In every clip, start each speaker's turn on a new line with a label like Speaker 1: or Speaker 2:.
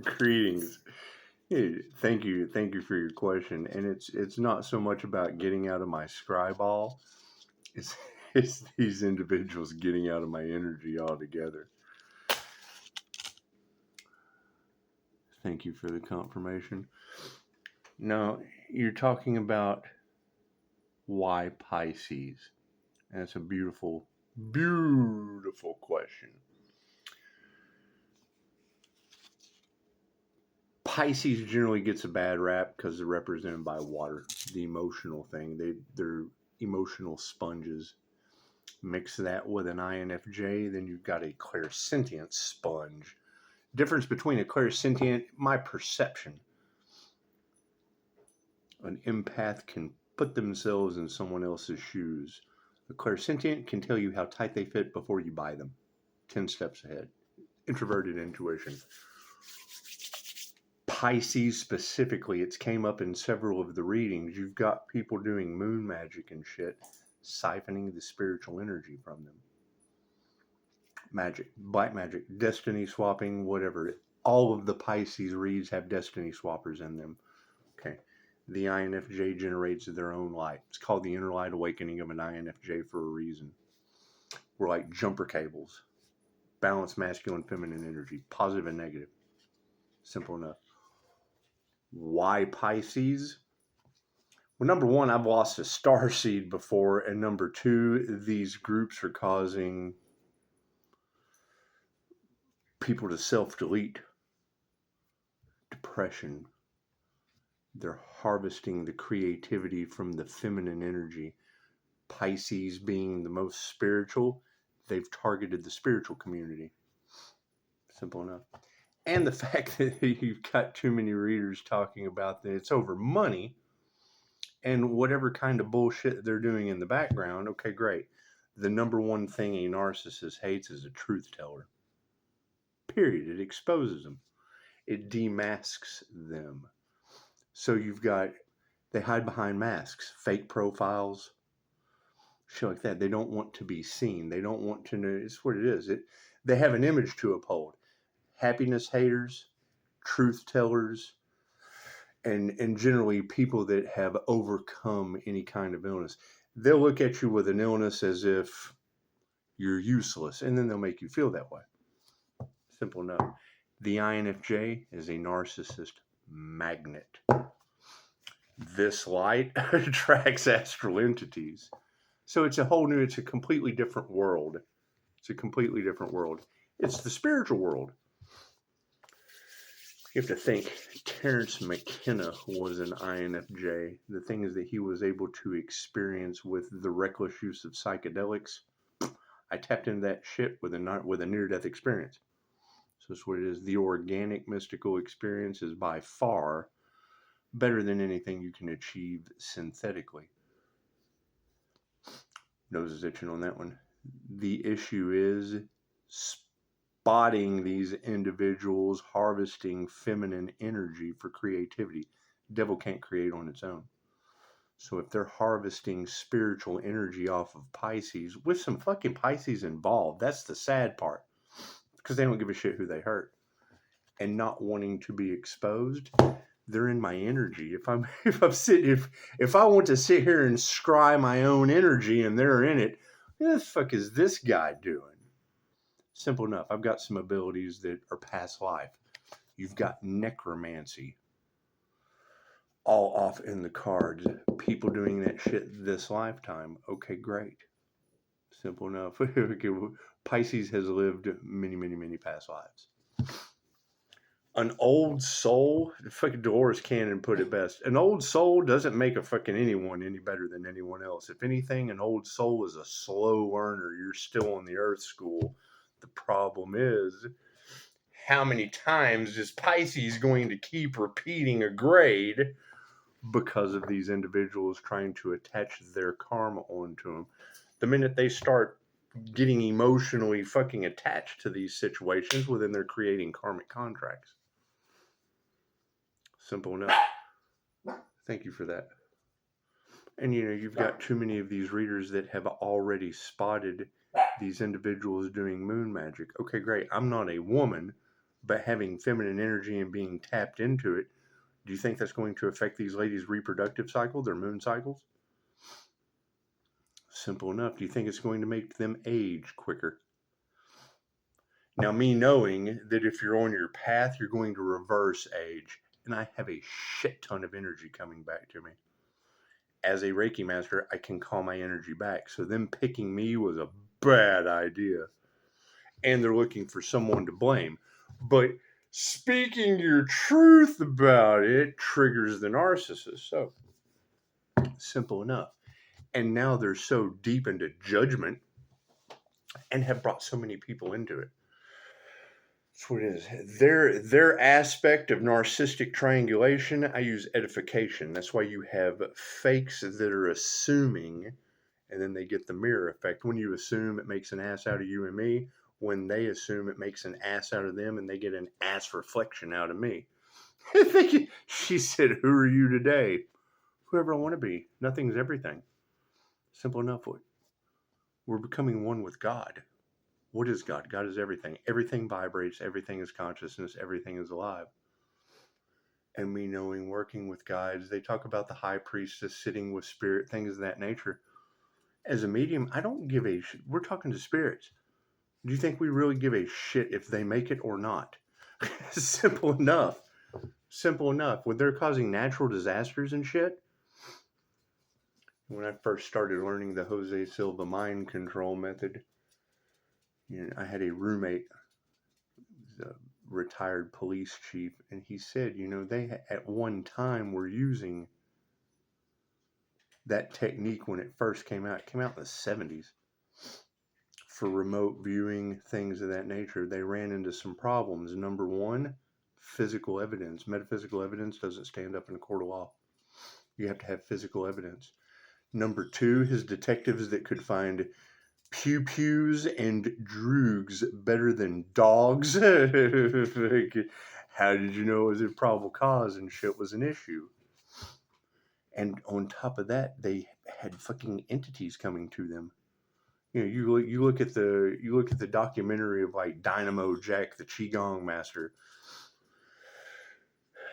Speaker 1: Greetings. Hey, thank you for your question. And it's not so much about getting out of my scry ball. It's it's these individuals getting out of my energy altogether. Thank you for the confirmation. No, you're talking about why Pisces. And it's a beautiful, beautiful question. Pisces generally gets a bad rap because they're represented by water, the emotional thing. They're emotional sponges. Mix that with an INFJ, then you've got a clairsentient sponge. Difference between a clairsentient, my perception. An empath can put themselves in someone else's shoes. A clairsentient can tell you how tight they fit before you buy them. 10 steps ahead. Introverted intuition. Pisces specifically, it's came up in several of the readings. You've got people doing moon magic and shit, siphoning the spiritual energy from them. Magic, black magic, destiny swapping, whatever. All of the Pisces reads have destiny swappers in them. Okay. The INFJ generates their own light. It's called the inner light awakening of an INFJ for a reason. We're like jumper cables. Balance masculine, feminine energy, positive and negative. Simple enough. Why Pisces? Well, number one, I've lost a star seed before, and number two, these groups are causing people to self-delete, depression. They're harvesting the creativity from the feminine energy. Pisces being the most spiritual, they've targeted the spiritual community. Simple enough. And the fact that you've got too many readers talking about that it's over money and whatever kind of bullshit they're doing in the background. Okay, great. The number one thing a narcissist hates is a truth teller. Period. It exposes them. It demasks them. So they hide behind masks, fake profiles, shit like that. They don't want to be seen. They don't want to know. It's what it is. They have an image to uphold. Happiness haters, truth tellers, and generally people that have overcome any kind of illness. They'll look at you with an illness as if you're useless, and then they'll make you feel that way. Simple enough. The INFJ is a narcissist magnet. This light attracts astral entities. So it's a completely different world. It's a completely different world. It's the spiritual world. You have to think, Terence McKenna was an INFJ. The thing is that he was able to experience with the reckless use of psychedelics. I tapped into that shit with a near-death experience. So that's what it is. The organic mystical experience is by far better than anything you can achieve synthetically. Nose is itching on that one. The issue is spotting these individuals harvesting feminine energy for creativity. Devil can't create on its own. So if they're harvesting spiritual energy off of Pisces with some fucking Pisces involved, that's the sad part. Because they don't give a shit who they hurt. And not wanting to be exposed, they're in my energy. If I want to sit here and scry my own energy and they're in it, what the fuck is this guy doing? Simple enough. I've got some abilities that are past life. You've got necromancy. All off in the cards. People doing that shit this lifetime. Okay, great. Simple enough. Pisces has lived many, many, many past lives. An old soul, fucking Dolores Cannon put it best. An old soul doesn't make a fucking anyone any better than anyone else. If anything, an old soul is a slow learner. You're still in the earth school. The problem is, how many times is Pisces going to keep repeating a grade because of these individuals trying to attach their karma onto them? The minute they start getting emotionally fucking attached to these situations, well, then they're creating karmic contracts. Simple enough. Thank you for that. And you've got too many of these readers that have already spotted these individuals doing moon magic. Okay, great. I'm not a woman, but having feminine energy and being tapped into it, do you think that's going to affect these ladies' reproductive cycle, their moon cycles? Simple enough. Do you think it's going to make them age quicker? Now, me knowing that if you're on your path, you're going to reverse age, and I have a shit ton of energy coming back to me. As a Reiki master, I can call my energy back. So them picking me was a bad idea. And they're looking for someone to blame. But speaking your truth about it triggers the narcissist. So, simple enough. And now they're so deep into judgment and have brought so many people into it. That's what it is. Their aspect of narcissistic triangulation, I use edification. That's why you have fakes that are assuming, and then they get the mirror effect. When you assume, it makes an ass out of you and me. When they assume, it makes an ass out of them, and they get an ass reflection out of me. She said, "Who are you today?" Whoever I want to be. Nothing's everything. Simple enough. We're becoming one with God. What is God? God is everything. Everything vibrates. Everything is consciousness. Everything is alive. And me knowing, working with guides, they talk about the high priestess sitting with spirit, things of that nature. As a medium, I don't give a shit. We're talking to spirits. Do you think we really give a shit if they make it or not? Simple enough. Simple enough. When they're causing natural disasters and shit, when I first started learning the Jose Silva mind control method, I had a roommate, the retired police chief, and he said, they at one time were using that technique when it first came out. It came out in the 70s for remote viewing, things of that nature. They ran into some problems. Number one, physical evidence. Metaphysical evidence doesn't stand up in a court of law. You have to have physical evidence. Number two, his detectives that could find pew-pews and droogs better than dogs. How did you know it was a probable cause and shit was an issue? And on top of that, they had fucking entities coming to them. You look at the documentary of like Dynamo Jack, the Qigong master,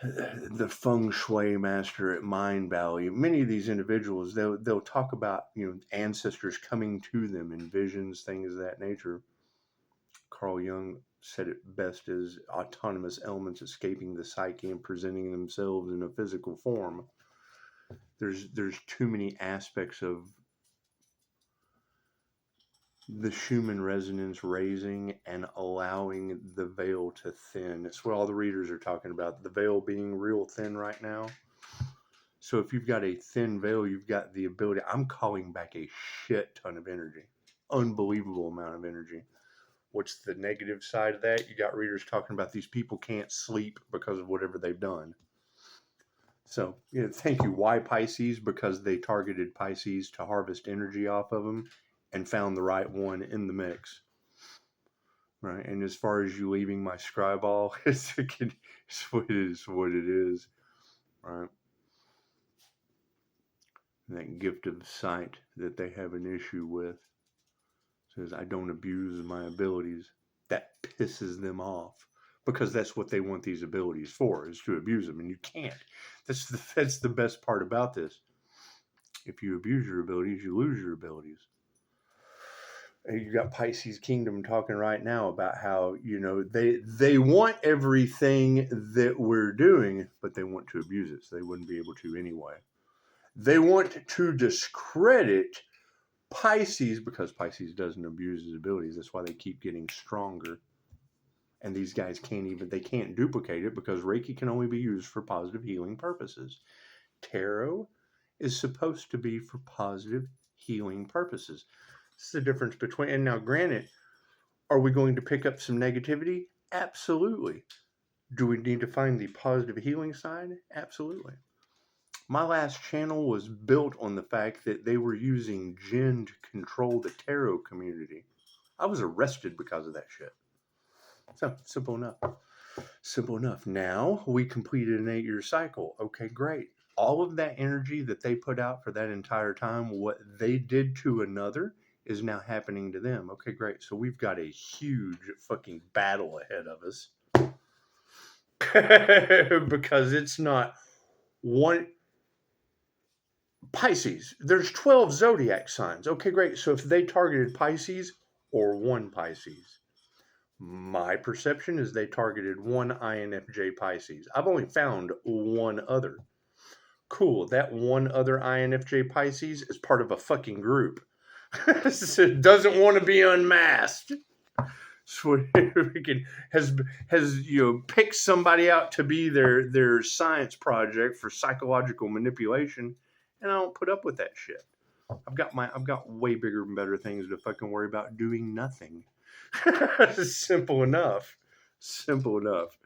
Speaker 1: the Feng Shui master at Mind Valley. Many of these individuals, they'll talk about ancestors coming to them in visions, things of that nature. Carl Jung said it best as autonomous elements escaping the psyche and presenting themselves in a physical form. There's too many aspects of the Schumann resonance raising and allowing the veil to thin. It's what all the readers are talking about, the veil being real thin right now. So if you've got a thin veil, you've got the ability. I'm calling back a shit ton of energy. Unbelievable amount of energy. What's the negative side of that? You got readers talking about these people can't sleep because of whatever they've done. So, thank you. Why Pisces? Because they targeted Pisces to harvest energy off of them and found the right one in the mix. Right. And as far as you leaving my scriball, it's what it is. Right. That gift of sight that they have an issue with says, I don't abuse my abilities. That pisses them off because that's what they want these abilities for, is to abuse them. And you can't. That's the best part about this. If you abuse your abilities, you lose your abilities. You got Pisces Kingdom talking right now about how, they want everything that we're doing, but they want to abuse it. So they wouldn't be able to anyway. They want to discredit Pisces because Pisces doesn't abuse his abilities. That's why they keep getting stronger. And these guys can't duplicate it because Reiki can only be used for positive healing purposes. Tarot is supposed to be for positive healing purposes. It's the difference between, and now granted, are we going to pick up some negativity? Absolutely. Do we need to find the positive healing side? Absolutely. My last channel was built on the fact that they were using Jinn to control the tarot community. I was arrested because of that shit. So, simple enough. Simple enough. Now, we completed an 8-year cycle. Okay, great. All of that energy that they put out for that entire time, what they did to another is now happening to them. Okay, great. So we've got a huge fucking battle ahead of us. Because it's not one Pisces. There's 12 zodiac signs. Okay, great. So if they targeted Pisces or one Pisces, my perception is they targeted one INFJ Pisces. I've only found one other. Cool. That one other INFJ Pisces is part of a fucking group. So it doesn't want to be unmasked. So has picked somebody out to be their science project for psychological manipulation, and I don't put up with that shit. I've got way bigger and better things to fucking worry about doing nothing. Simple enough. Simple enough.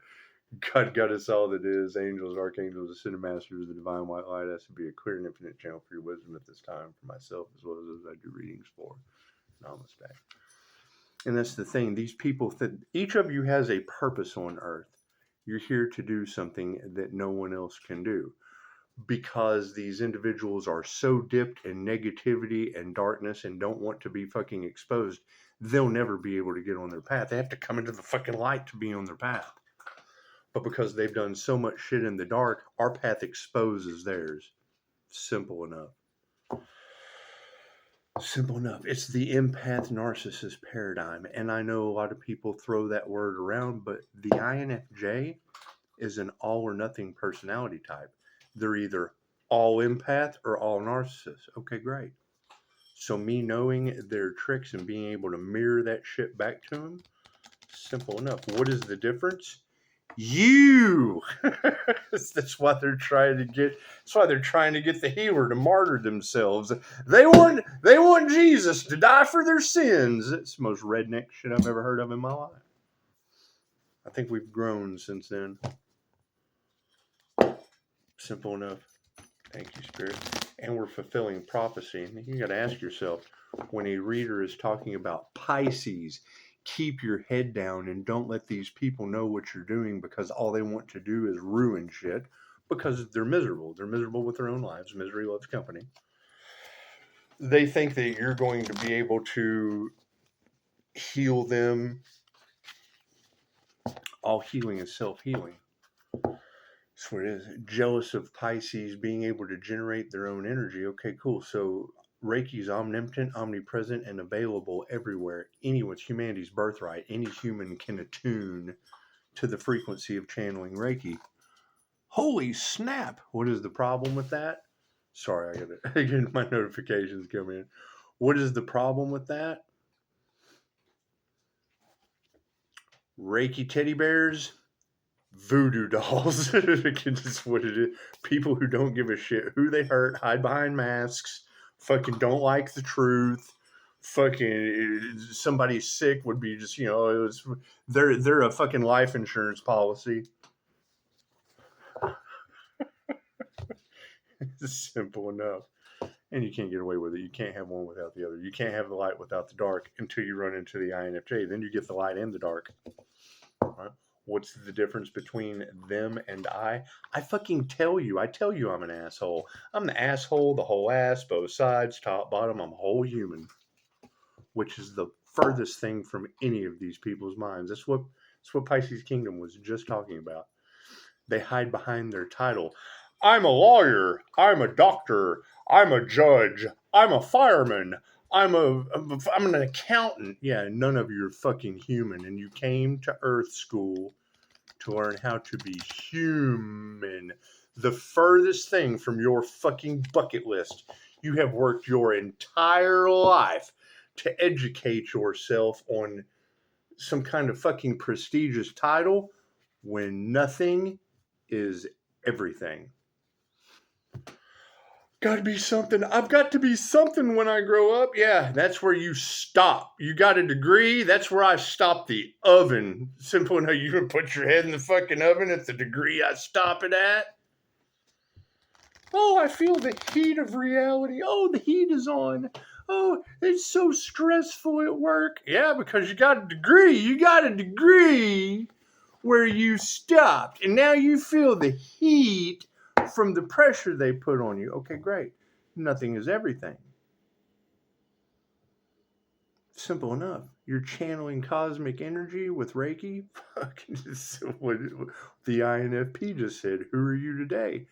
Speaker 1: God got us all that is, angels, archangels, ascended masters, the divine white light has to be a clear and infinite channel for your wisdom at this time, for myself as well as those I do readings for. Namaste. And that's the thing. These people, each of you has a purpose on earth. You're here to do something that no one else can do. Because these individuals are so dipped in negativity and darkness and don't want to be fucking exposed, they'll never be able to get on their path. They have to come into the fucking light to be on their path. But because they've done so much shit in the dark, our path exposes theirs. Simple enough. Simple enough. It's the empath narcissist paradigm. And I know a lot of people throw that word around, but the INFJ is an all or nothing personality type. They're either all empath or all narcissist. Okay, great. So me knowing their tricks and being able to mirror that shit back to them, simple enough. What is the difference? You. That's why they're trying to get. That's why they're trying to get the healer to martyr themselves. They want Jesus to die for their sins. It's the most redneck shit I've ever heard of in my life. I think we've grown since then. Simple enough. Thank you, Spirit. And we're fulfilling prophecy. And you got to ask yourself, when a reader is talking about Pisces, keep your head down and don't let these people know what you're doing, because all they want to do is ruin shit because they're miserable. They're miserable with their own lives. Misery loves company. They think that you're going to be able to heal them. All healing is self-healing. That's what it is. Jealous of Pisces being able to generate their own energy. Okay, cool. So Reiki is omnipotent, omnipresent, and available everywhere. Anyone's humanity's birthright. Any human can attune to the frequency of channeling Reiki. Holy snap! What is the problem with that? Sorry, I get my notifications come in. What is the problem with that? Reiki teddy bears, voodoo dolls. Just what it is. People who don't give a shit who they hurt, hide behind masks, fucking don't like the truth. Fucking somebody sick would be just, they're a fucking life insurance policy. It's simple enough. And you can't get away with it. You can't have one without the other. You can't have the light without the dark until you run into the INFJ. Then you get the light and the dark. Right? What's the difference between them and I? I fucking tell you. I tell you I'm an asshole. I'm the asshole, the whole ass, both sides, top, bottom. I'm a whole human. Which is the furthest thing from any of these people's minds. That's what Pisces Kingdom was just talking about. They hide behind their title. I'm a lawyer. I'm a doctor. I'm a judge. I'm a fireman. I'm an accountant. Yeah, none of you are fucking human. And you came to Earth School to learn how to be human. The furthest thing from your fucking bucket list. You have worked your entire life to educate yourself on some kind of fucking prestigious title when nothing is everything. Gotta be something. I've got to be something when I grow up. Yeah, that's where you stop. You got a degree. That's where I stop the oven. Simple enough. You can put your head in the fucking oven at the degree I stop it at. Oh, I feel the heat of reality. Oh, the heat is on. Oh, it's so stressful at work. Yeah, because you got a degree. You got a degree where you stopped. And now you feel the heat from the pressure they put on you. Okay, great. Nothing is everything. Simple enough. You're channeling cosmic energy with Reiki. Fucking what the INFP just said. Who are you today?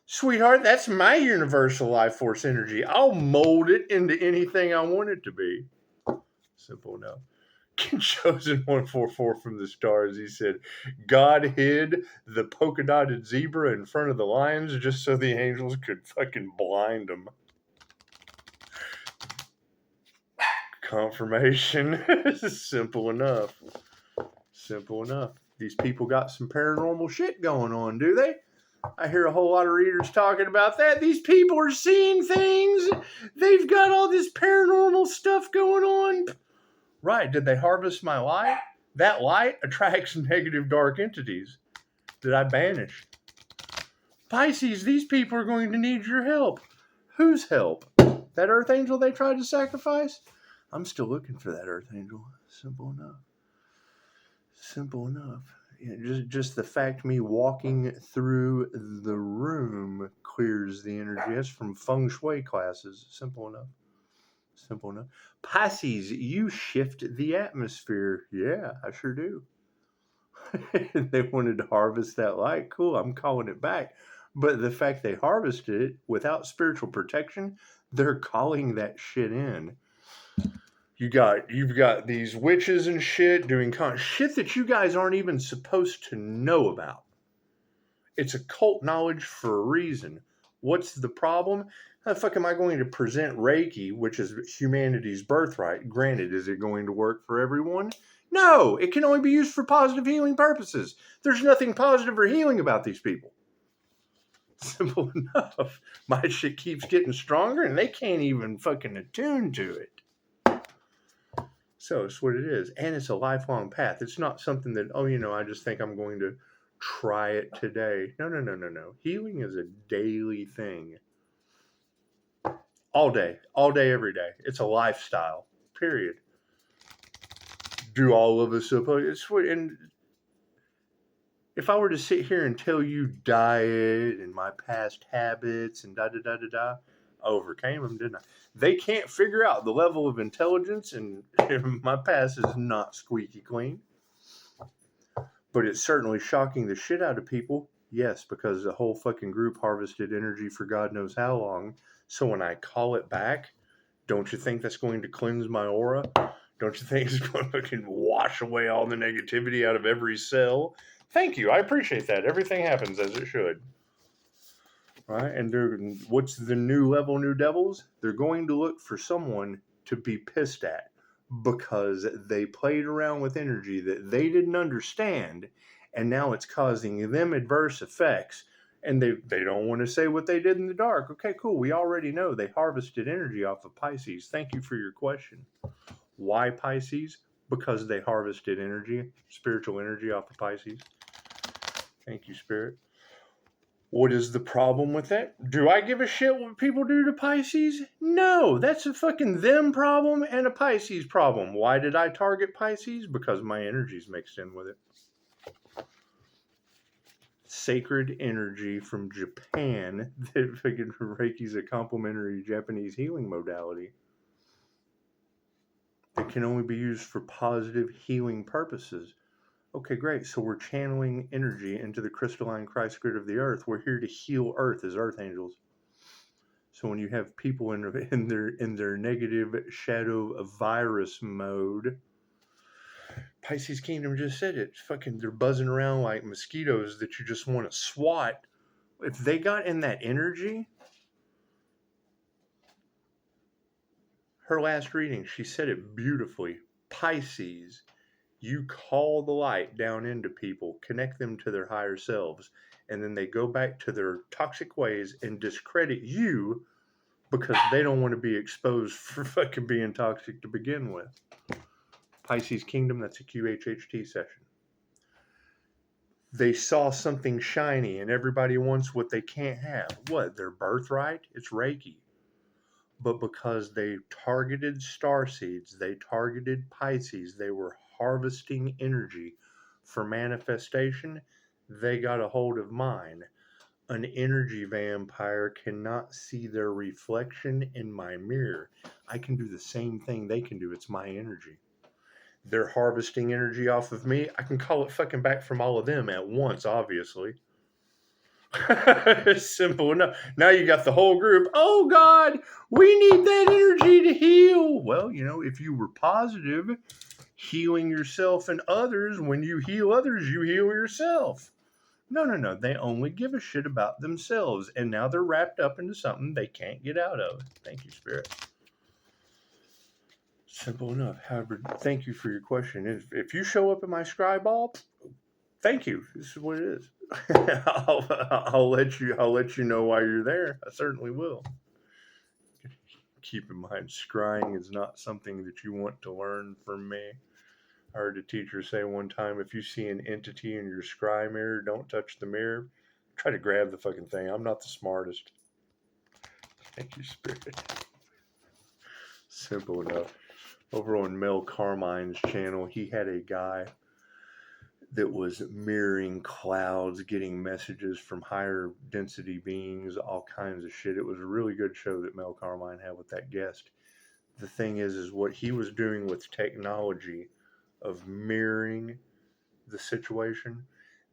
Speaker 1: Sweetheart, that's my universal life force energy. I'll mold it into anything I want it to be. Simple enough. Chosen 144 from the stars. He said, God hid the polka dotted zebra in front of the lions just so the angels could fucking blind them. Confirmation. Simple enough. Simple enough. These people got some paranormal shit going on, do they? I hear a whole lot of readers talking about that. These people are seeing things. They've got all this paranormal stuff going on. Right. Did they harvest my light? That light attracts negative dark entities that I banished. Pisces, these people are going to need your help. Whose help? That earth angel they tried to sacrifice? I'm still looking for that earth angel. Simple enough. Simple enough. Yeah, just the fact me walking through the room clears the energy. That's from feng shui classes. Simple enough. Simple enough. Pisces, you shift the atmosphere. Yeah, I sure do. They wanted to harvest that light. Cool, I'm calling it back. But the fact they harvested it without spiritual protection, they're calling that shit in. You've got these witches and shit doing shit that you guys aren't even supposed to know about. It's occult knowledge for a reason. What's the problem? How the fuck am I going to present Reiki, which is humanity's birthright? Granted, is it going to work for everyone? No, it can only be used for positive healing purposes. There's nothing positive or healing about these people. Simple enough. My shit keeps getting stronger and they can't even fucking attune to it. So it's what it is. And it's a lifelong path. It's not something that, I just think I'm going to try it today. No. Healing is a daily thing. All day, every day. It's a lifestyle, period. Do all of us and if I were to sit here and tell you diet and my past habits and I overcame them, didn't I? They can't figure out the level of intelligence, and my past is not squeaky clean. But it's certainly shocking the shit out of people. Yes, because the whole fucking group harvested energy for God knows how long. So when I call it back, don't you think that's going to cleanse my aura? Don't you think it's going to fucking wash away all the negativity out of every cell? Thank you. I appreciate that. Everything happens as it should. Right? And what's the new level, new devils? They're going to look for someone to be pissed at because they played around with energy that they didn't understand, and now it's causing them adverse effects. And they don't want to say what they did in the dark. Okay, cool. We already know they harvested energy off of Pisces. Thank you for your question. Why Pisces? Because they harvested energy, spiritual energy off of Pisces. Thank you, Spirit. What is the problem with that? Do I give a shit what people do to Pisces? No, that's a fucking them problem and a Pisces problem. Why did I target Pisces? Because my energy's mixed in with it. Sacred energy from Japan. That fucking Reiki's a complementary Japanese healing modality. It can only be used for positive healing purposes. Okay, great. So we're channeling energy into the crystalline Christ grid of the earth. We're here to heal Earth as earth angels. So when you have people in their negative shadow virus mode, Pisces Kingdom just said it. Fucking, they're buzzing around like mosquitoes that you just want to swat. If they got in that energy, her last reading, she said it beautifully. Pisces, you call the light down into people, connect them to their higher selves, and then they go back to their toxic ways and discredit you because they don't want to be exposed for fucking being toxic to begin with. Pisces Kingdom, that's a QHHT session. They saw something shiny and everybody wants what they can't have. What? Their birthright? It's Reiki. But because they targeted starseeds, they targeted Pisces, they were harvesting energy for manifestation, they got a hold of mine. An energy vampire cannot see their reflection in my mirror. I can do the same thing they can do. It's my energy. They're harvesting energy off of me. I can call it fucking back from all of them at once, obviously. Simple enough. Now you got the whole group. Oh God, we need that energy to heal. Well, if you were positive, healing yourself and others, when you heal others, you heal yourself. No. They only give a shit about themselves, and now they're wrapped up into something they can't get out of. Thank you, Spirit. Simple enough. However, thank you for your question. If you show up in my scribe ball, thank you. This is what it is. I'll let you know why you're there. I certainly will. Keep in mind, scrying is not something that you want to learn from me. I heard a teacher say one time, if you see an entity in your scry mirror, don't touch the mirror. Try to grab the fucking thing. I'm not the smartest. Thank you, Spirit. Simple enough. Over on Mel Carmine's channel, he had a guy that was mirroring clouds, getting messages from higher density beings, all kinds of shit. It was a really good show that Mel Carmine had with that guest. The thing is what he was doing with technology of mirroring the situation,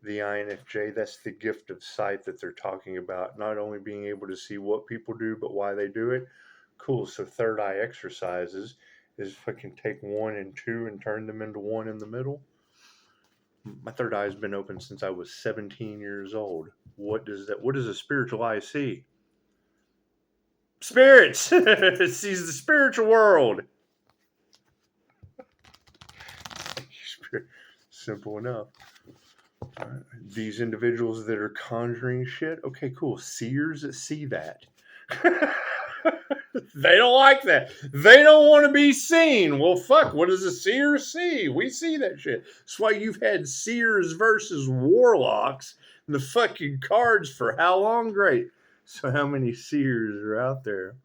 Speaker 1: the INFJ, that's the gift of sight that they're talking about. Not only being able to see what people do, but why they do it. Cool. So third eye exercises is fucking take 1 and 2 and turn them into 1 in the middle. My third eye has been open since I was 17 years old. What does a spiritual eye see? Spirits! It sees the spiritual world. Simple enough. These individuals that are conjuring shit, okay, cool. Seers see that. They don't like that. They don't want to be seen. Well, fuck, what does a seer see? We see that shit. That's why you've had seers versus warlocks in the fucking cards for how long? Great. So how many seers are out there?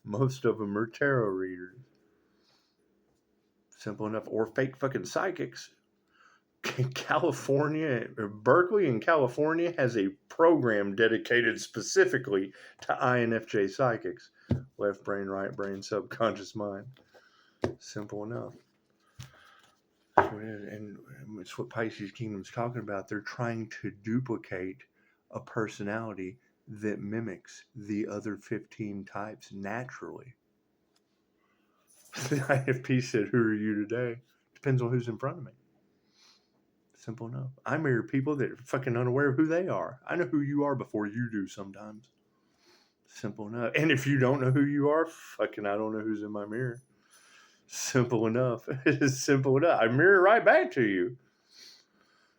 Speaker 1: Most of them are tarot readers. Simple enough. Or fake fucking psychics. California, Berkeley in California has a program dedicated specifically to INFJ psychics. Left brain, right brain, subconscious mind. Simple enough. And it's what Pisces Kingdom's talking about. They're trying to duplicate a personality that mimics the other 15 types naturally. The IFP said, who are you today? Depends on who's in front of me. Simple enough. I mirror people that are fucking unaware of who they are. I know who you are before you do sometimes. Simple enough. And if you don't know who you are, fucking I don't know who's in my mirror. Simple enough. It is simple enough. I mirror right back to you.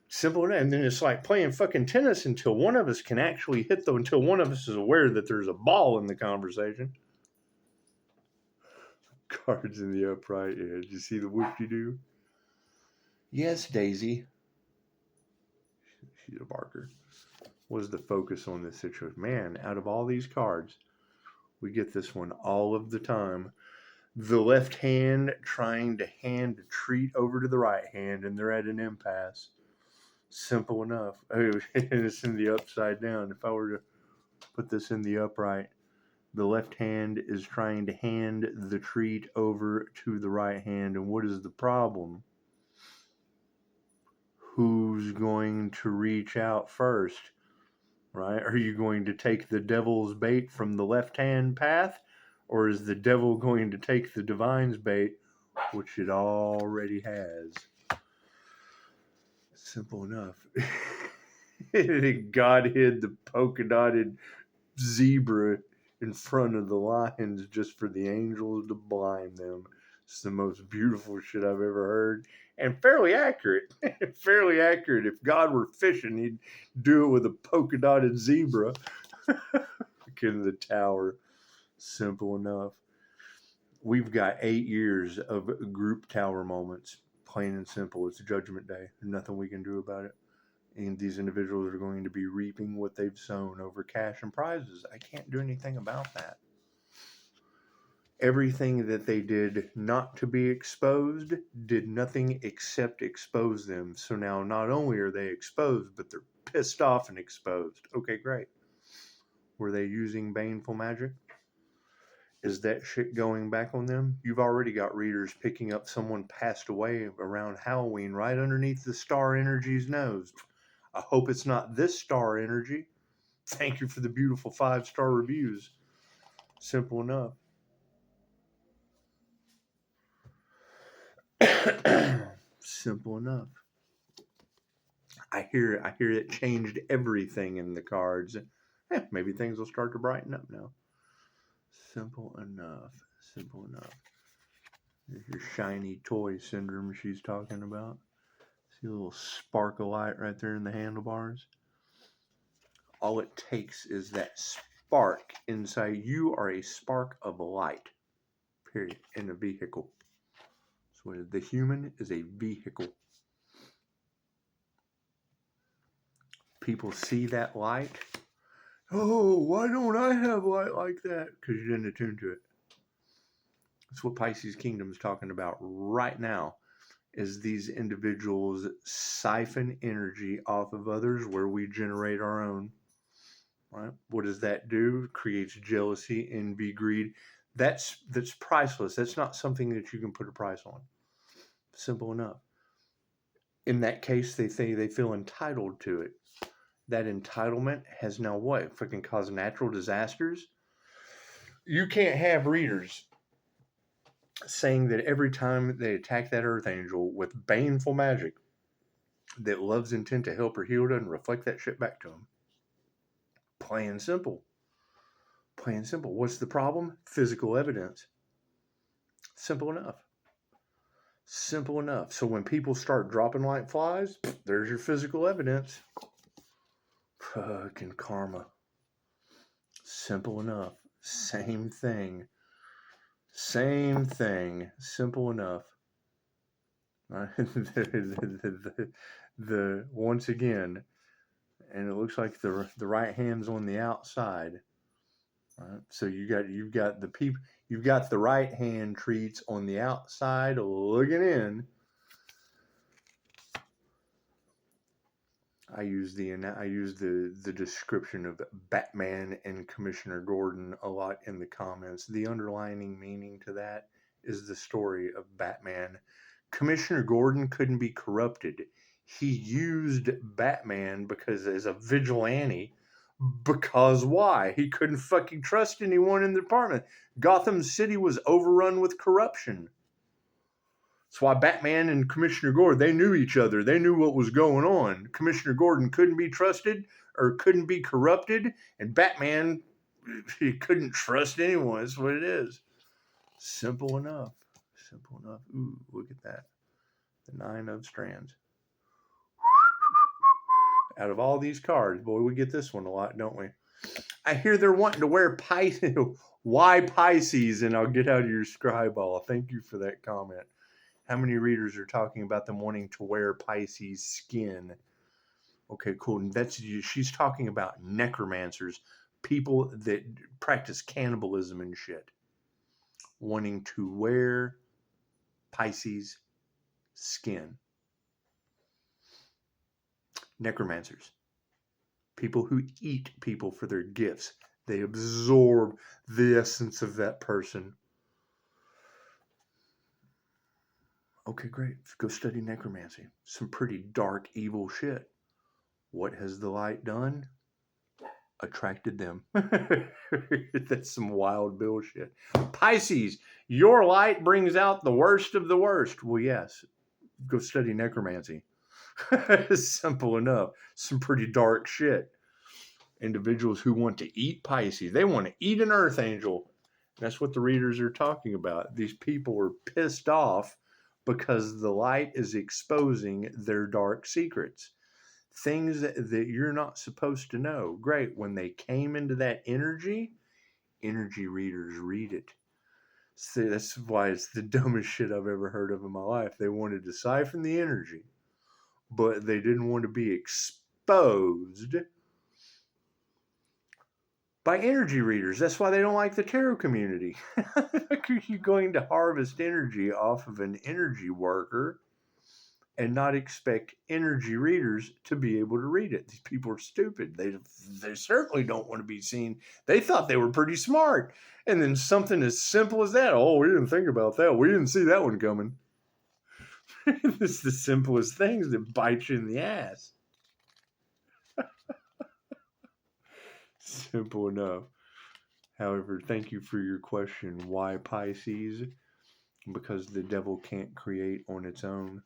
Speaker 1: Simple enough. And then it's like playing fucking tennis until one of us can actually hit until one of us is aware that there's a ball in the conversation. Cards in the upright. Yeah, did you see the whoop-de-doo? Yes, Daisy. She's a barker. Was the focus on this situation. Man, out of all these cards, we get this one all of the time. The left hand trying to hand a treat over to the right hand, and they're at an impasse. Simple enough. Oh, and it's in the upside down. If I were to put this in the upright, the left hand is trying to hand the treat over to the right hand, and what is the problem? Who's going to reach out first? Right? Are you going to take the devil's bait from the left-hand path, or is the devil going to take the divine's bait, which it already has? Simple enough. God hid the polka-dotted zebra in front of the lions just for the angels to blind them. It's the most beautiful shit I've ever heard. And fairly accurate. Fairly accurate. If God were fishing, he'd do it with a polka dotted zebra. In the tower. Simple enough. We've got 8 years of group tower moments. Plain and simple. It's Judgment Day. There's nothing we can do about it. And these individuals are going to be reaping what they've sown over cash and prizes. I can't do anything about that. Everything that they did not to be exposed did nothing except expose them. So now not only are they exposed, but they're pissed off and exposed. Okay, great. Were they using baneful magic? Is that shit going back on them? You've already got readers picking up someone passed away around Halloween right underneath the star energy's nose. I hope it's not this star energy. Thank you for the beautiful 5-star reviews. Simple enough. Simple enough. I hear it changed everything in the cards. Maybe things will start to brighten up now. Simple enough. Simple enough. There's your shiny toy syndrome she's talking about. See a little spark of light right there in the handlebars? All it takes is that spark inside. You are a spark of light, period, in a vehicle. So the human is a vehicle. People see that light. Oh, why don't I have light like that? Because you didn't attune to it. That's what Pisces Kingdom is talking about right now, is these individuals siphon energy off of others where we generate our own. Right? What does that do? Creates jealousy, envy, greed. That's priceless. That's not something that you can put a price on. Simple enough. In that case, they feel entitled to it. That entitlement has now what? Freaking caused natural disasters? You can't have readers saying that every time they attack that earth angel with baneful magic, that love's intent to help or heal doesn't reflect that shit back to them. Plain and simple. Plain and simple. What's the problem? Physical evidence. Simple enough. Simple enough. So when people start dropping like flies, there's your physical evidence. Fucking karma. Simple enough. Same thing. Same thing. Simple enough. the once again, and it looks like the right hand's on the outside. Right? So you've got the right hand treats on the outside looking in. I use the description of Batman and Commissioner Gordon a lot in the comments. The underlining meaning to that is the story of Batman. Commissioner Gordon couldn't be corrupted. He used Batman because as a vigilante. Because why? He couldn't fucking trust anyone in the department. Gotham City was overrun with corruption. That's why Batman and Commissioner Gordon, they knew each other. They knew what was going on. Commissioner Gordon couldn't be trusted or couldn't be corrupted. And Batman, he couldn't trust anyone. That's what it is. Simple enough. Simple enough. Ooh, look at that. The 9 of Strands. Out of all these cards, boy, we get this one a lot, don't we? I hear they're wanting to wear Pisces. Why Pisces? And I'll get out of your scribe ball. Thank you for that comment. How many readers are talking about them wanting to wear Pisces skin? Okay, cool. And she's talking about necromancers, people that practice cannibalism and shit, wanting to wear Pisces skin. Necromancers, people who eat people for their gifts. They absorb the essence of that person. Okay, great. Go study necromancy. Some pretty dark, evil shit. What has the light done? Attracted them. That's some wild bullshit. Pisces, your light brings out the worst of the worst. Well, yes. Go study necromancy. Simple enough. Some pretty dark shit. Individuals who want to eat Pisces. They want to eat an earth angel. That's what the readers are talking about. These people are pissed off because the light is exposing their dark secrets. Things that you're not supposed to know. Great. When they came into that energy readers read it. So that's why it's the dumbest shit I've ever heard of in my life. They wanted to siphon the energy, but they didn't want to be exposed by energy readers. That's why they don't like the tarot community. Are you going to harvest energy off of an energy worker and not expect energy readers to be able to read it. These people are stupid. They certainly don't want to be seen. They thought they were pretty smart. And then something as simple as that. Oh, we didn't think about that. We didn't see that one coming. This is the simplest things that bite you in the ass. Simple enough. However, thank you for your question. Why Pisces? Because the devil can't create on its own.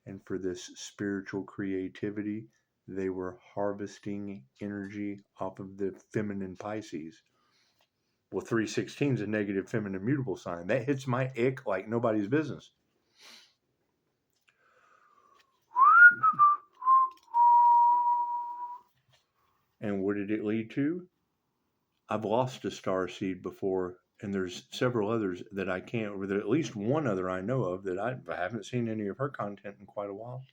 Speaker 1: And for this spiritual creativity, they were harvesting energy off of the feminine Pisces. Well, 316 is a negative feminine mutable sign. That hits my ick like nobody's business. And what did it lead to? I've lost a star seed before, and there's several others that I can't, or at least one other I know of that I haven't seen any of her content in quite a while.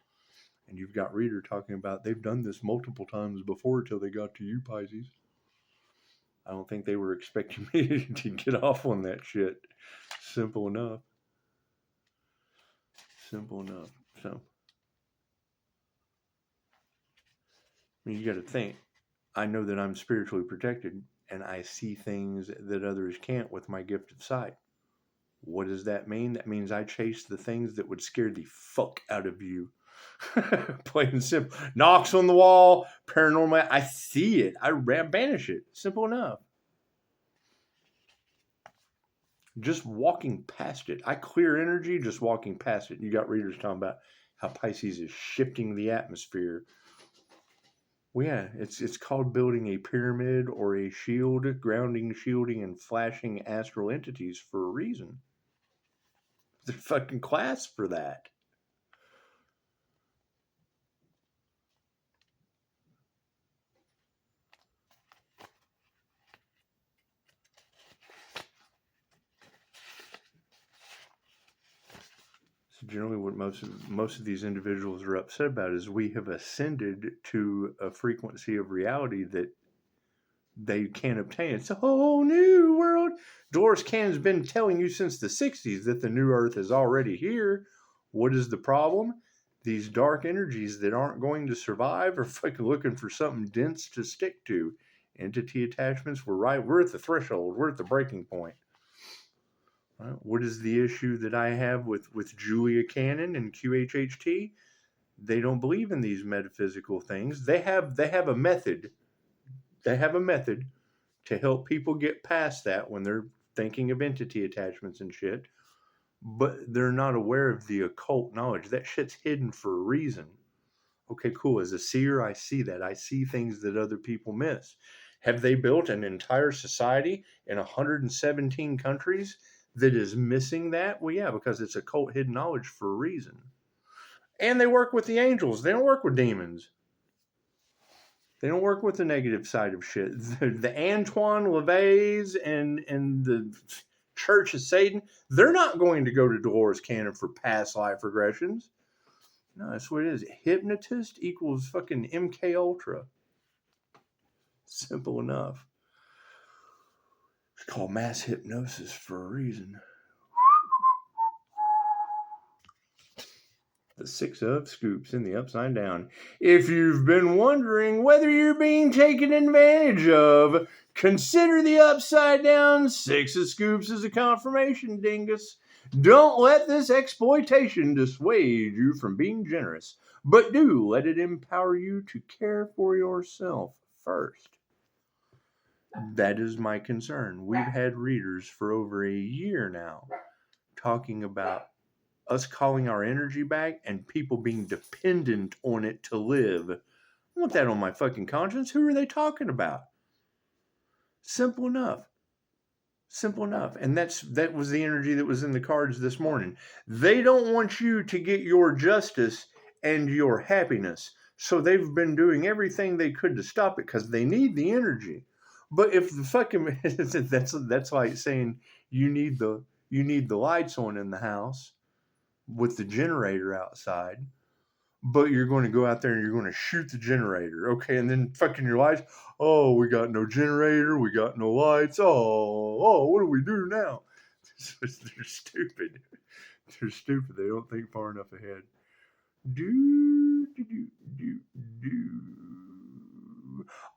Speaker 1: And you've got Reader talking about they've done this multiple times before till they got to you, Pisces. I don't think they were expecting me to get off on that shit. Simple enough. Simple enough. So, I mean, you got to think. I know that I'm spiritually protected, and I see things that others can't with my gift of sight. What does that mean? That means I chase the things that would scare the fuck out of you. Plain and simple. Knocks on the wall, paranormal. I see it. I banish it. Simple enough. Just walking past it. I clear energy just walking past it. You got readers talking about how Pisces is shifting the atmosphere. Well, yeah, it's called building a pyramid or a shield, grounding, shielding, and flashing astral entities for a reason. There's fucking class for that. So generally, what most of these individuals are upset about is we have ascended to a frequency of reality that they can't obtain. It's a whole new world. Dolores Cannon's been telling you since the 60s that the new earth is already here. What is the problem? These dark energies that aren't going to survive are fucking looking for something dense to stick to. Entity attachments, we're at the threshold. We're at the breaking point. Right? What is the issue that I have with Julia Cannon and QHHT? They don't believe in these metaphysical things. They have a method. They have a method to help people get past that when they're thinking of entity attachments and shit. But they're not aware of the occult knowledge. That shit's hidden for a reason. Okay, cool. As a seer, I see that. I see things that other people miss. Have they built an entire society in 117 countries that is missing that? Well, yeah, because it's occult hidden knowledge for a reason. And they work with the angels. They don't work with demons. They don't work with the negative side of shit. The Antoine LaVey's and the Church of Satan, they're not going to go to Dolores Cannon for past life regressions. No, that's what it is. Hypnotist equals fucking MK Ultra. Simple enough. It's called mass hypnosis for a reason. The 6 of scoops in the upside down. If you've been wondering whether you're being taken advantage of, consider the upside down 6 of scoops as a confirmation, dingus. Don't let this exploitation dissuade you from being generous, but do let it empower you to care for yourself first. That is my concern. We've had readers for over a year now talking about us calling our energy back and people being dependent on it to live. I want that on my fucking conscience. Who are they talking about? Simple enough. Simple enough. And that was the energy that was in the cards this morning. They don't want you to get your justice and your happiness. So they've been doing everything they could to stop it because they need the energy. But if the fucking that's like saying you need the lights on in the house with the generator outside, but you're going to go out there and you're going to shoot the generator, okay? And then fucking your lights, oh, we got no generator, we got no lights, oh, what do we do now? They're stupid. They're stupid. They don't think far enough ahead.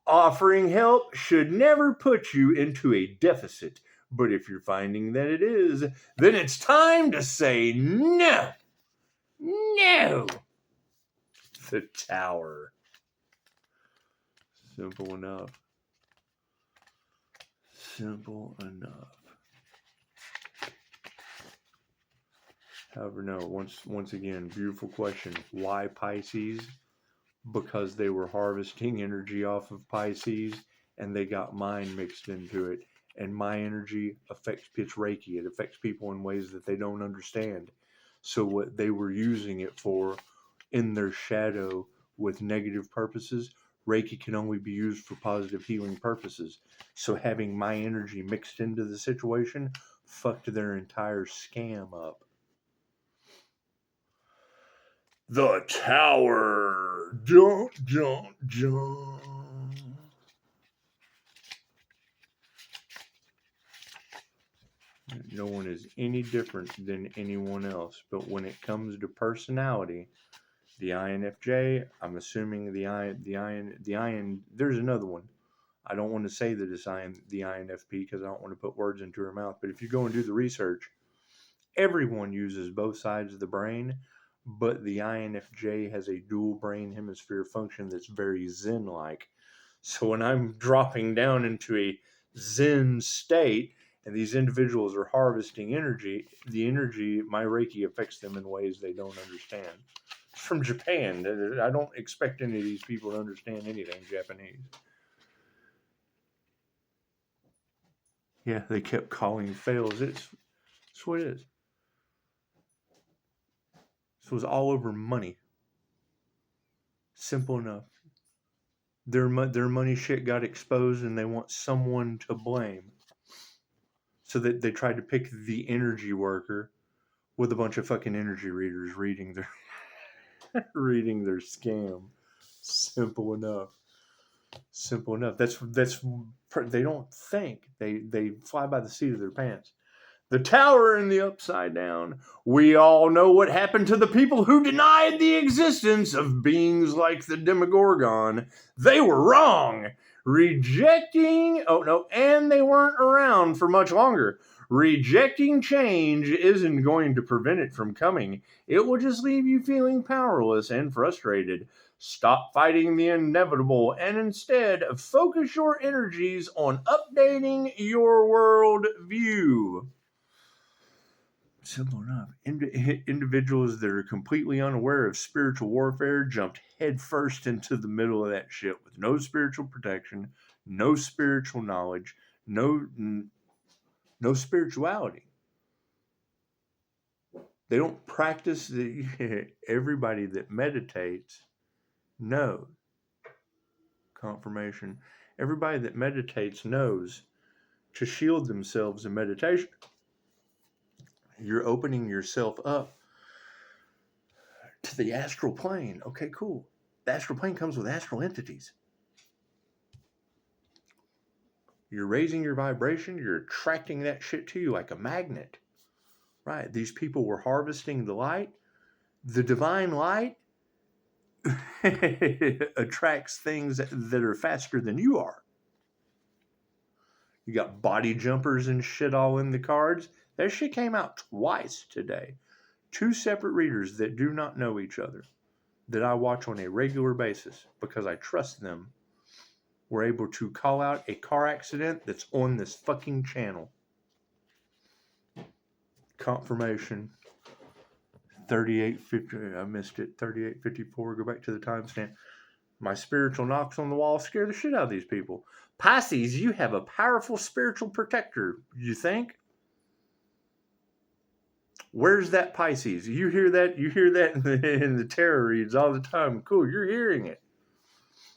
Speaker 1: Offering help should never put you into a deficit, but if you're finding that it is, then it's time to say no. No. The Tower. Simple enough. Simple enough. However, no, once again, beautiful question. Why Pisces? Because they were harvesting energy off of Pisces and they got mine mixed into it. And my energy affects Reiki. It affects people in ways that they don't understand. So what they were using it for in their shadow with negative purposes, Reiki can only be used for positive healing purposes. So having my energy mixed into the situation fucked their entire scam up. The Tower. Don't. No one is any different than anyone else. But when it comes to personality, the INFJ, I'm assuming the IN, there's another one. I don't want to say that it's the INFP because I don't want to put words into her mouth. But if you go and do the research, everyone uses both sides of the brain, but the INFJ has a dual brain hemisphere function that's very Zen-like. So when I'm dropping down into a Zen state, and these individuals are harvesting energy, my Reiki affects them in ways they don't understand. It's from Japan. I don't expect any of these people to understand anything Japanese. Yeah, they kept calling fails. It's what it is. This was all over money. Simple enough. Their money shit got exposed and they want someone to blame. So that they tried to pick the energy worker with a bunch of fucking energy readers reading their scam. Simple enough. That's they don't think. They fly by the seat of their pants. The Tower in the Upside Down. We all know what happened to the people who denied the existence of beings like the Demogorgon. They were wrong. And they weren't around for much longer. Rejecting change isn't going to prevent it from coming. It will just leave you feeling powerless and frustrated. Stop fighting the inevitable and instead focus your energies on updating your world view. Simple enough. Individuals that are completely unaware of spiritual warfare jumped headfirst into the middle of that shit with no spiritual protection, no spiritual knowledge, no spirituality. They don't practice. Everybody that meditates knows. Confirmation. Everybody that meditates knows to shield themselves in meditation. You're opening yourself up to the astral plane. Okay, cool. The astral plane comes with astral entities. You're raising your vibration. You're attracting that shit to you like a magnet. Right. These people were harvesting the light. The divine light attracts things that are faster than you are. You got body jumpers and shit all in the cards. That shit came out twice today. 2 separate readers that do not know each other, that I watch on a regular basis because I trust them, were able to call out a car accident that's on this fucking channel. Confirmation. 3850. I missed it. 3854. Go back to the timestamp. My spiritual knocks on the wall scare the shit out of these people. Pisces, you have a powerful spiritual protector, you think? Where's that Pisces? You hear that? You hear that in the tarot reads all the time. Cool, you're hearing it.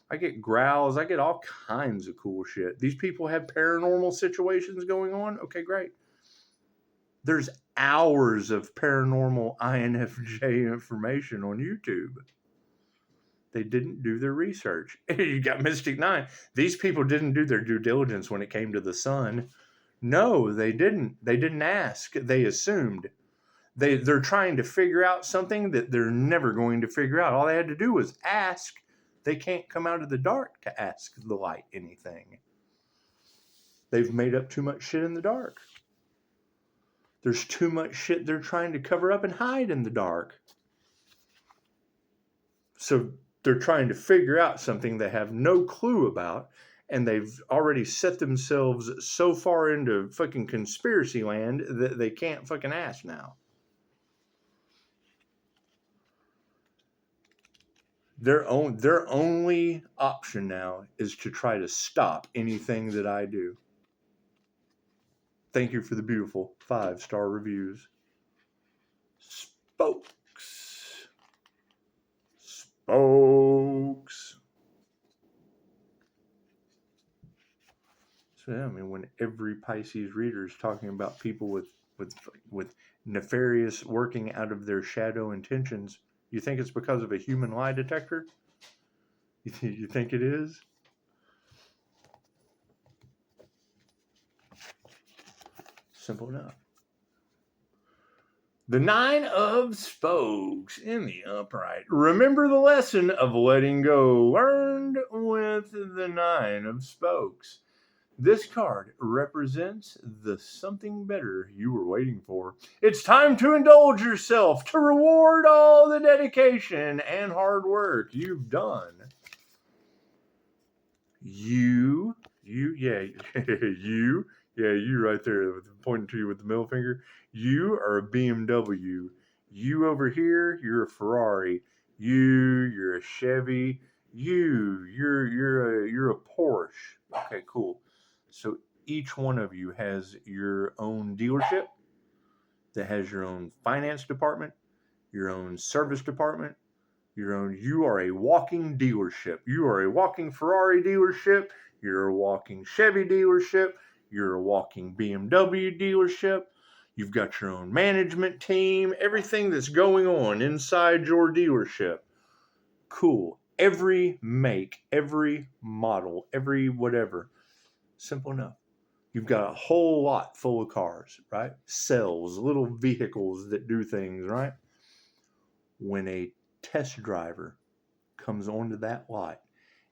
Speaker 1: I get growls. I get all kinds of cool shit. These people have paranormal situations going on. Okay, great. There's hours of paranormal INFJ information on YouTube. They didn't do their research. You got Mystic 9. These people didn't do their due diligence when it came to the sun. No, they didn't. They didn't ask. They assumed. They're trying to figure out something that they're never going to figure out. All they had to do was ask. They can't come out of the dark to ask the light anything. They've made up too much shit in the dark. There's too much shit they're trying to cover up and hide in the dark. So they're trying to figure out something they have no clue about, and they've already set themselves so far into fucking conspiracy land that they can't fucking ask now. Their only option now is to try to stop anything that I do. Thank you for the beautiful 5-star reviews. Spokes. So yeah, I mean, when every Pisces reader is talking about people with nefarious working out of their shadow intentions, you think it's because of a human lie detector? You think it is? Simple enough. The 9 of Spokes in the upright. Remember the lesson of letting go learned with the 9 of Spokes. This card represents the something better you were waiting for. It's time to indulge yourself, to reward all the dedication and hard work you've done. You right there, pointing to you with the middle finger. You are a BMW. You over here, you're a Ferrari. You're a Chevy. You're a Porsche. Okay, cool. So each one of you has your own dealership that has your own finance department, your own service department, you are a walking dealership. You are a walking Ferrari dealership. You're a walking Chevy dealership. You're a walking BMW dealership. You've got your own management team, everything that's going on inside your dealership. Cool. Every make, every model, every whatever. Simple enough. You've got a whole lot full of cars, right? Cells, little vehicles that do things, right? When a test driver comes onto that lot,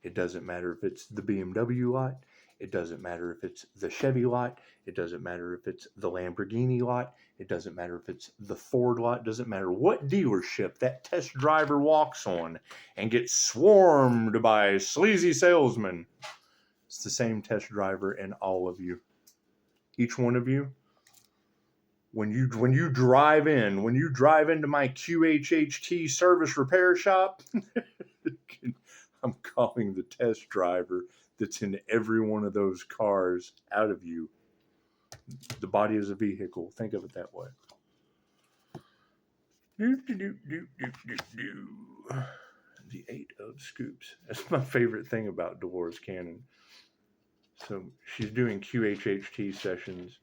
Speaker 1: it doesn't matter if it's the BMW lot, it doesn't matter if it's the Chevy lot, it doesn't matter if it's the Lamborghini lot, it doesn't matter if it's the Ford lot, it doesn't matter what dealership that test driver walks on and gets swarmed by sleazy salesmen. It's the same test driver in all of you. Each one of you. When you drive into my QHHT service repair shop, I'm calling the test driver that's in every one of those cars out of you. The body is a vehicle. Think of it that way. The 8 of Scoops. That's my favorite thing about Dolores Cannon. So she's doing QHHT sessions.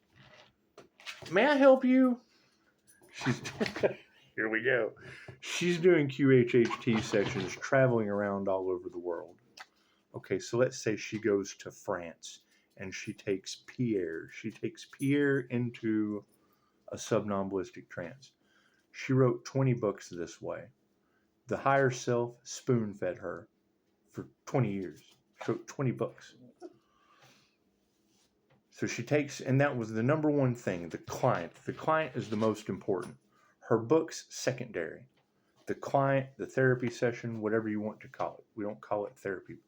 Speaker 1: May I help you? Here we go. She's doing QHHT sessions traveling around all over the world. Okay, so let's say she goes to France and she takes Pierre. She takes Pierre into a somnambulistic trance. She wrote 20 books this way. The higher self spoon-fed her for 20 years. She wrote 20 books. So she takes, and that was the number one thing, the client. The client is the most important. Her book's secondary. The client, the therapy session, whatever you want to call it. We don't call it therapy.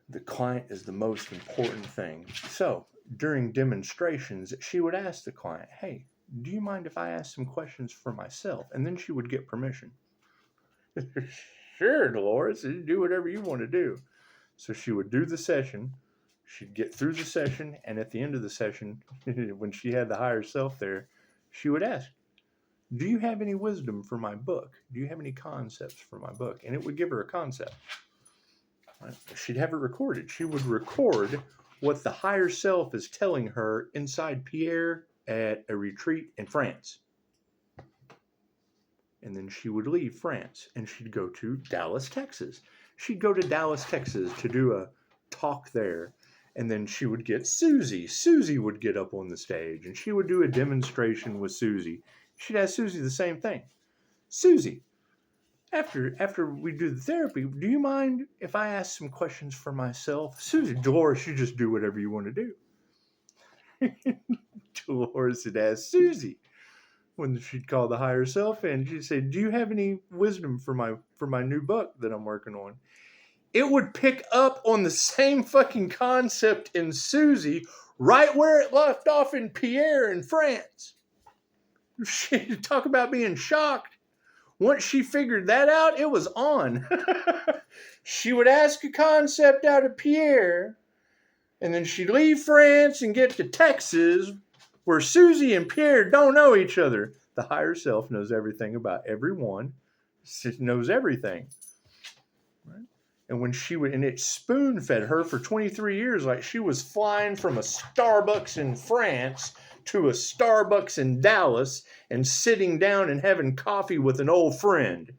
Speaker 1: The client is the most important thing. So during demonstrations, she would ask the client, hey, do you mind if I ask some questions for myself? And then she would get permission. Sure, Dolores, do whatever you want to do. So she would do the session. She'd get through the session, and at the end of the session, when she had the higher self there, she would ask, do you have any wisdom for my book? Do you have any concepts for my book? And it would give her a concept. Right? She'd have it recorded. She would record what the higher self is telling her inside Pierre at a retreat in France. And then she would leave France, and she'd go to Dallas, Texas. She'd go to Dallas, Texas to do a talk there. And then she would get Susie. Susie would get up on the stage and she would do a demonstration with Susie. She'd ask Susie the same thing. Susie, after we do the therapy, do you mind if I ask some questions for myself? Susie, Dolores, you just do whatever you want to do. Dolores would ask Susie when she'd call the higher self in. She'd say, do you have any wisdom for my new book that I'm working on? It would pick up on the same fucking concept in Susie right where it left off in Pierre in France. She'd talk about being shocked. Once she figured that out, it was on. She would ask a concept out of Pierre, and then she'd leave France and get to Texas, where Susie and Pierre don't know each other. The higher self knows everything about everyone. It knows everything. Right? And when she would, and it spoon fed her for 23 years, like she was flying from a Starbucks in France to a Starbucks in Dallas and sitting down and having coffee with an old friend.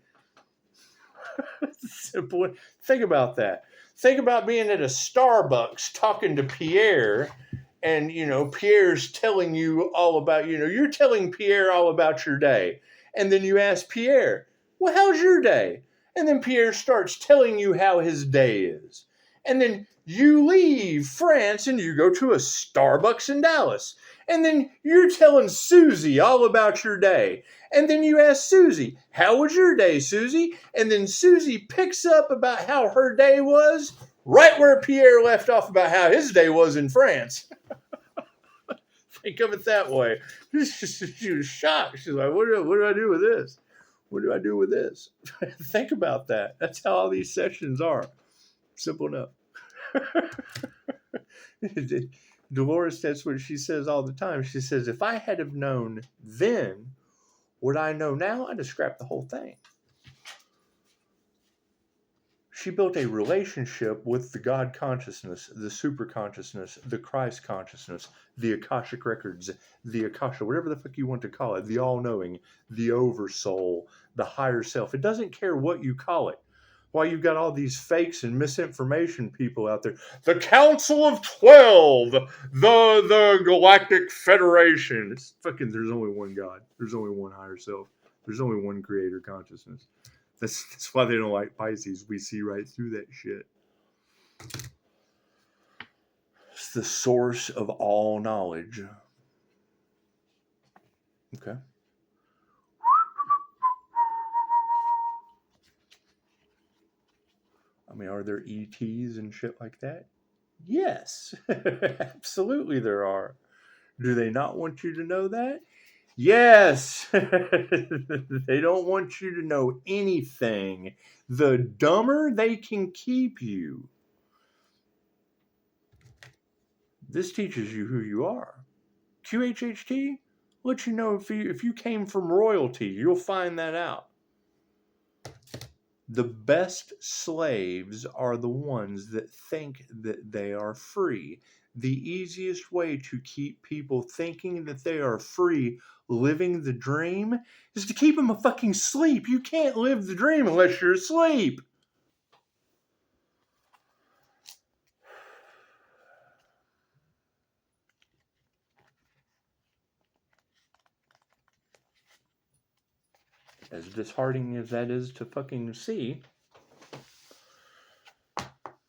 Speaker 1: Simple. Think about that. Think about being at a Starbucks talking to Pierre, and, Pierre's telling you all about, you're telling Pierre all about your day. And then you ask Pierre, well, how's your day? And then Pierre starts telling you how his day is. And then you leave France and you go to a Starbucks in Dallas. And then you're telling Susie all about your day. And then you ask Susie, how was your day, Susie? And then Susie picks up about how her day was right where Pierre left off about how his day was in France. Think of it that way. She was shocked. She's like, what do I do with this? What do I do with this? Think about that. That's how all these sessions are. Simple enough. Dolores, that's what she says all the time. She says, if I had have known then what I know now, I'd have scrapped the whole thing. She built a relationship with the God consciousness, the super consciousness, the Christ consciousness, the Akashic records, the Akasha, whatever the fuck you want to call it, the all-knowing, the oversoul, the higher self. It doesn't care what you call it. Why you've got all these fakes and misinformation people out there. The Council of 12, the Galactic Federation. It's fucking, there's only one God. There's only one higher self. There's only one creator consciousness. That's why they don't like Pisces. We see right through that shit. It's the source of all knowledge. Okay. I mean, are there ETs and shit like that? Yes. Absolutely there are. Do they not want you to know that? Yes. They don't want you to know anything. The dumber they can keep you. This teaches you who you are. QHHT lets you know if you came from royalty, you'll find that out. The best slaves are the ones that think that they are free. The easiest way to keep people thinking that they are free, living the dream, is to keep them fucking asleep. You can't live the dream unless you're asleep. As disheartening as that is to fucking see,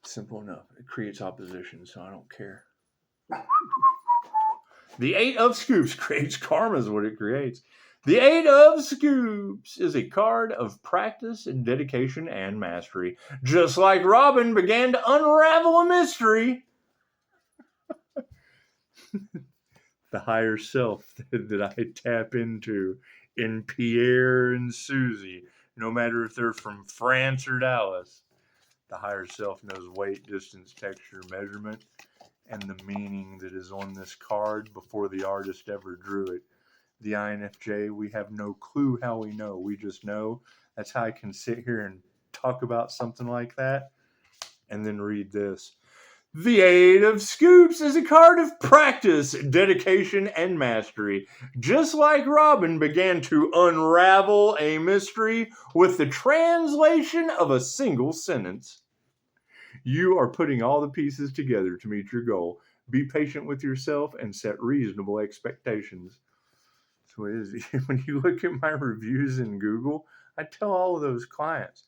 Speaker 1: simple enough. It creates opposition, so I don't care. The 8 of Scoops creates karma is what it creates. The 8 of Scoops is a card of practice and dedication and mastery. Just like Robin began to unravel a mystery. The higher self that I tap into in Pierre and Susie, no matter if they're from France or Dallas. The higher self knows weight, distance, texture, measurement, and the meaning that is on this card before the artist ever drew it. The INFJ, we have no clue how we know. We just know. That's how I can sit here and talk about something like that and then read this. The 8 of Scoops is a card of practice, dedication, and mastery. Just like Robin began to unravel a mystery with the translation of a single sentence. You are putting all the pieces together to meet your goal. Be patient with yourself and set reasonable expectations. So it is. When you look at my reviews in Google, I tell all of those clients,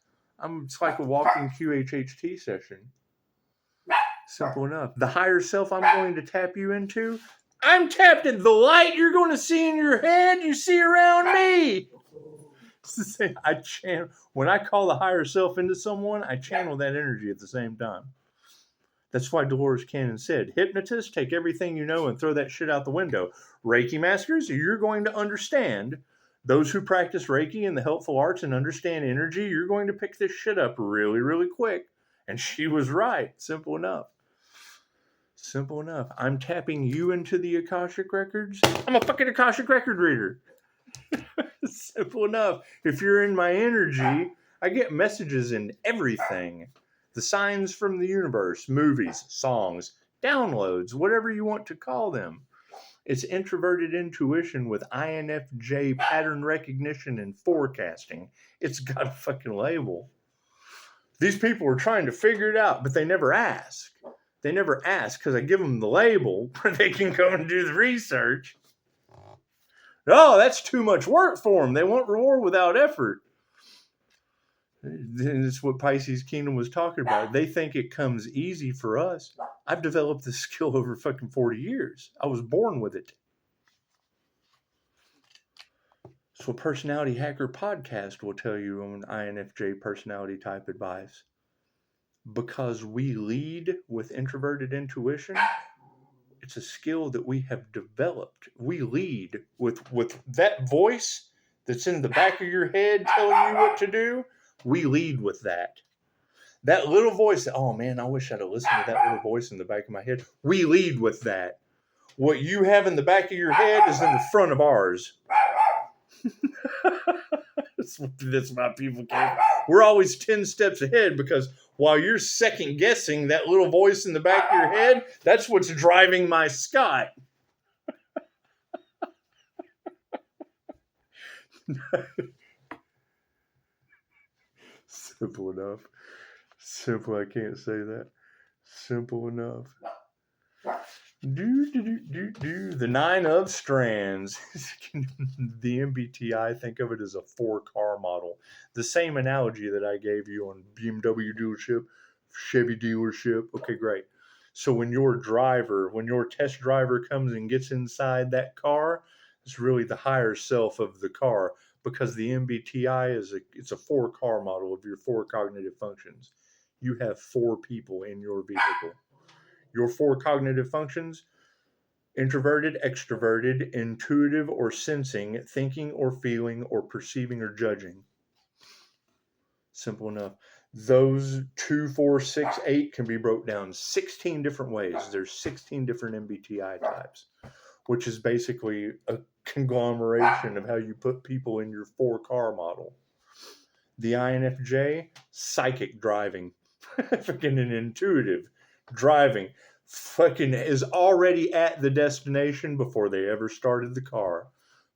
Speaker 1: it's like a walking QHHT session. Simple enough. The higher self I'm going to tap you into, I'm tapped in the light you're going to see in your head, you see around me. It's the same. When I call the higher self into someone, I channel that energy at the same time. That's why Dolores Cannon said, hypnotists, take everything you know and throw that shit out the window. Reiki masters, you're going to understand. Those who practice Reiki and the helpful arts and understand energy, you're going to pick this shit up really, really quick. And she was right. Simple enough. Simple enough. I'm tapping you into the Akashic Records. I'm a fucking Akashic Record reader. Simple enough. If you're in my energy, I get messages in everything. The signs from the universe, movies, songs, downloads, whatever you want to call them. It's introverted intuition with INFJ pattern recognition and forecasting. It's got a fucking label. These people are trying to figure it out, but they never ask. They never ask because I give them the label where they can go and do the research. Oh, that's too much work for them. They want reward without effort. And it's what Pisces Kingdom was talking about. They think it comes easy for us. I've developed this skill over fucking 40 years. I was born with it. So Personality Hacker Podcast will tell you on INFJ personality type advice. Because we lead with introverted intuition, it's a skill that we have developed. We lead with that voice that's in the back of your head telling you what to do. We lead with that. That little voice, oh man, I wish I'd have listened to that little voice in the back of my head. We lead with that. What you have in the back of your head is in the front of ours. That's why people can't. We're always 10 steps ahead because while you're second guessing that little voice in the back of your head, that's what's driving my Scott. Simple enough. Simple, I can't say that. Simple enough. The 9 of Strands. The MBTI, think of it as a 4-car model. The same analogy that I gave you on BMW dealership, Chevy dealership. Okay, great. So when your test driver comes and gets inside that car, it's really the higher self of the car, because the MBTI it's a 4-car model of your 4 cognitive functions. You have 4 people in your vehicle. Your 4 cognitive functions: introverted, extroverted, intuitive or sensing, thinking or feeling, or perceiving or judging. Simple enough. Those 2, 4, 6, 8 can be broke down 16 different ways. There's 16 different MBTI types, which is basically a conglomeration of how you put people in your 4-car model. The INFJ, psychic driving. Fucking an intuitive driving. Fucking is already at the destination before they ever started the car.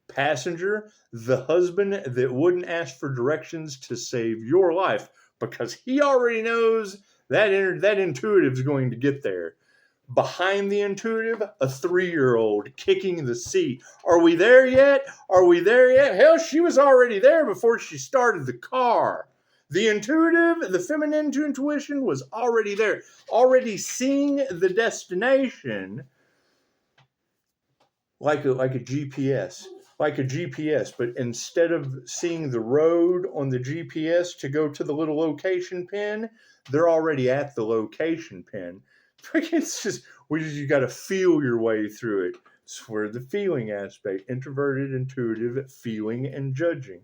Speaker 1: Passenger, the husband that wouldn't ask for directions to save your life because he already knows that intuitive is going to get there. Behind the intuitive, a 3-year-old kicking the seat. Are we there yet? Are we there yet? Hell, she was already there before she started the car. The intuitive, the feminine intuition was already there, already seeing the destination like a GPS. Like a GPS, but instead of seeing the road on the GPS to go to the little location pin, they're already at the location pin. It's just, you got to feel your way through it. It's where the feeling aspect, introverted, intuitive, feeling, and judging.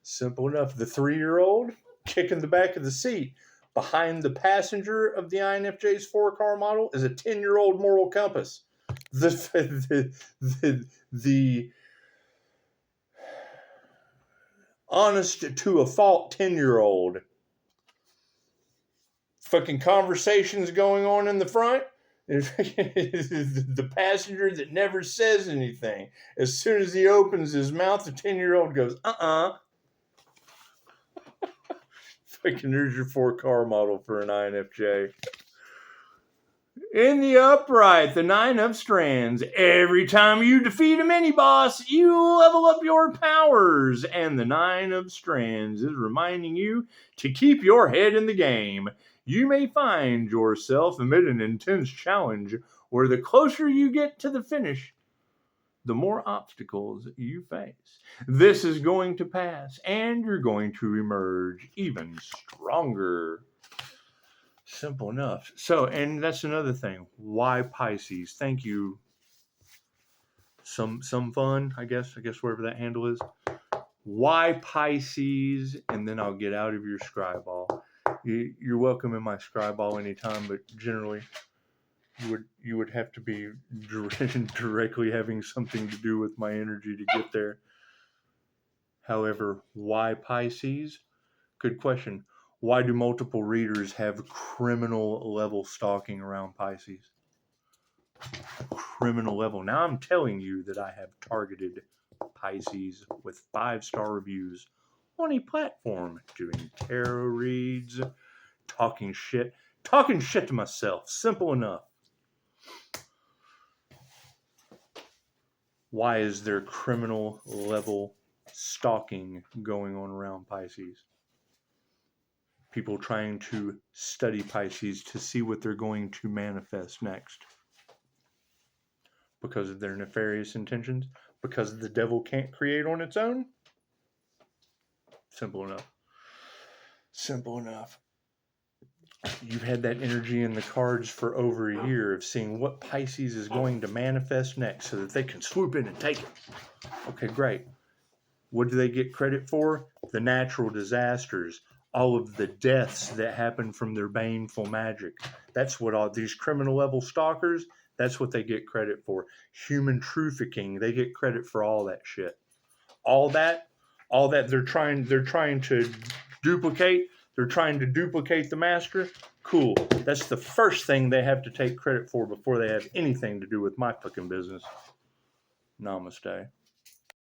Speaker 1: Simple enough. The 3-year-old kicking the back of the seat. Behind the passenger of the INFJ's 4-car model is a 10-year-old moral compass. The honest to a fault 10-year-old. Fucking conversations going on in the front. The passenger that never says anything. As soon as he opens his mouth, the 10-year-old goes, Fucking here's your 4-car model for an INFJ. In the upright, the 9 of Strands. Every time you defeat a mini-boss, you level up your powers. And the 9 of Strands is reminding you to keep your head in the game. You may find yourself amid an intense challenge where the closer you get to the finish, the more obstacles you face. This is going to pass, and you're going to emerge even stronger. Simple enough. So, and that's another thing. Why Pisces? Thank you. Some fun, I guess wherever that handle is. Why Pisces? And then I'll get out of your Scryball. You're welcome in my Scryball anytime, but generally you would have to be directly having something to do with my energy to get there. However, why Pisces? Good question. Why do multiple readers have criminal level stalking around Pisces? Criminal level. Now I'm telling you that I have targeted Pisces with 5-star reviews on a platform, doing tarot reads, talking shit to myself. Simple enough. Why is there criminal level stalking going on around Pisces? People trying to study Pisces to see what they're going to manifest next. Because of their nefarious intentions? Because the devil can't create on its own? Simple enough. Simple enough. You've had that energy in the cards for over a year of seeing what Pisces is going to manifest next so that they can swoop in and take it. Okay, great. What do they get credit for? The natural disasters. All of the deaths that happen from their baneful magic. That's what all these criminal level stalkers, that's what they get credit for. Human trafficking, they get credit for all that shit. All that they're trying to duplicate. They're trying to duplicate the master. Cool. That's the first thing they have to take credit for before they have anything to do with my fucking business. Namaste.